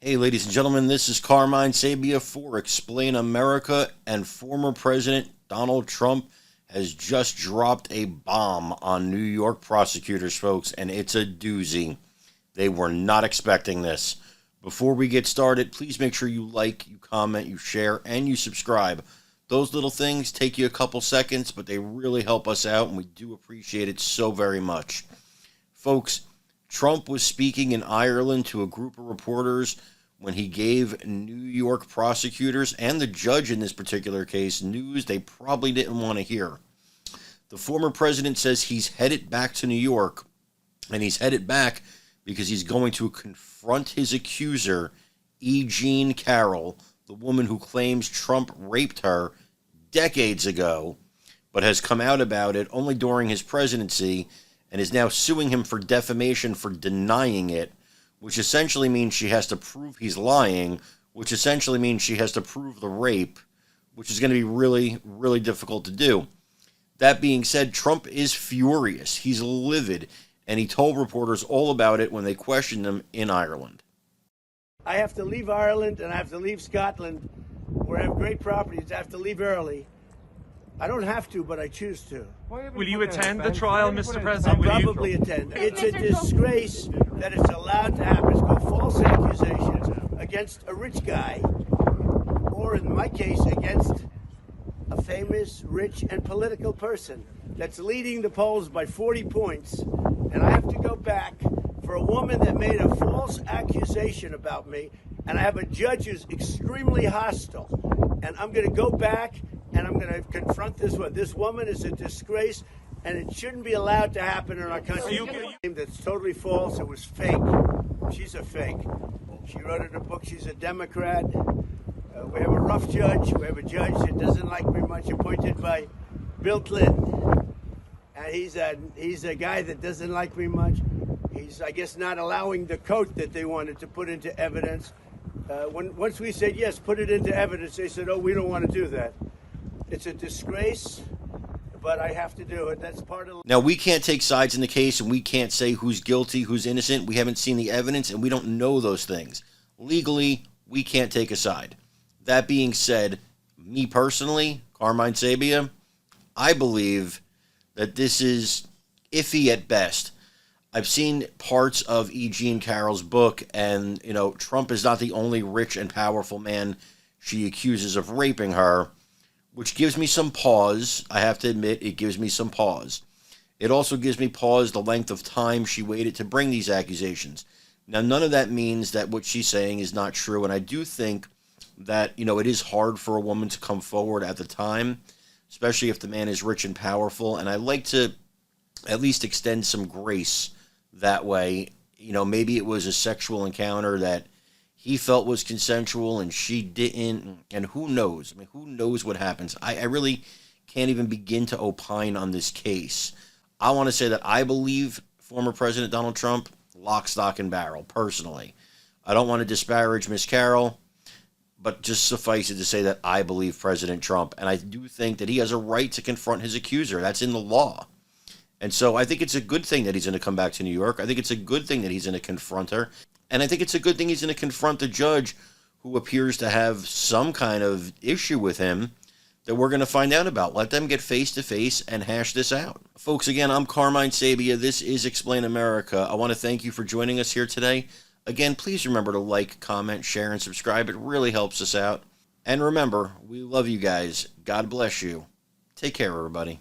Hey, ladies and gentlemen, this is Carmine Sabia for Explain America, and former President Donald Trump has just dropped a bomb on New York prosecutors, folks, and it's a doozy. They were not expecting this. Before we get started, please make sure you like, you comment, you share, and you subscribe. Those little things take you a couple seconds, but they really help us out, and we do appreciate it so very much. Folks, Trump was speaking in Ireland to a group of reporters when he gave New York prosecutors and the judge in this particular case news they probably didn't want to hear. The former president says he's headed back to New York, and he's headed back because he's going to confront his accuser, E. Jean Carroll, the woman who claims Trump raped her decades ago, but has come out about it only during his presidency and is now suing him for defamation for denying it, which essentially means she has to prove he's lying, which essentially means she has to prove the rape, which is going to be really, really difficult to do. That being said, Trump is furious. He's livid, and he told reporters all about it when they questioned him in Ireland. I have to leave Ireland, and I have to leave Scotland, where I have great properties. I have to leave early. I don't have to, but I choose to. Will you attend the trial, Mr. President? I'll probably attend. It's a disgrace that it's allowed to happen. It's called false accusations against a rich guy, or in my case, against a famous, rich, and political person that's leading the polls by 40 points. And I have to go back for a woman that made a false accusation about me, and I have a judge who's extremely hostile. And I'm going to go back and I'm going to confront this one. This woman is a disgrace, and it shouldn't be allowed to happen in our country. That's totally false. It was fake. She's a fake. She wrote in a book she's a Democrat. We have a rough judge. We have a judge that doesn't like me much, appointed by Bill Clinton. And he's a guy that doesn't like me much. He's, I guess, not allowing the coat that they wanted to put into evidence. Once we said, yes, put it into evidence, they said, oh, we don't want to do that. It's a disgrace, but I have to do it. That's part of... Now, we can't take sides in the case, and we can't say who's guilty, who's innocent. We haven't seen the evidence, and we don't know those things. Legally, we can't take a side. That being said, me personally, Carmine Sabia, I believe that this is iffy at best. I've seen parts of E. Jean Carroll's book, and, Trump is not the only rich and powerful man she accuses of raping her, which gives me some pause. I have to admit, it gives me some pause. It also gives me pause the length of time she waited to bring these accusations. Now, none of that means that what she's saying is not true, and I do think that, it is hard for a woman to come forward at the time, especially if the man is rich and powerful, and I like to at least extend some grace that way. Maybe it was a sexual encounter that he felt was consensual and she didn't, and who knows? Who knows what happens? I really can't even begin to opine on this case. I want to say that I believe former President Donald Trump, lock, stock, and barrel, personally. I don't want to disparage Miss Carroll, but just suffice it to say that I believe President Trump, and I do think that he has a right to confront his accuser. That's in the law. And so I think it's a good thing that he's going to come back to New York. I think it's a good thing that he's going to confront her. And I think it's a good thing he's going to confront the judge who appears to have some kind of issue with him that we're going to find out about. Let them get face-to-face and hash this out. Folks, again, I'm Carmine Sabia. This is Explain America. I want to thank you for joining us here today. Again, please remember to like, comment, share, and subscribe. It really helps us out. And remember, we love you guys. God bless you. Take care, everybody.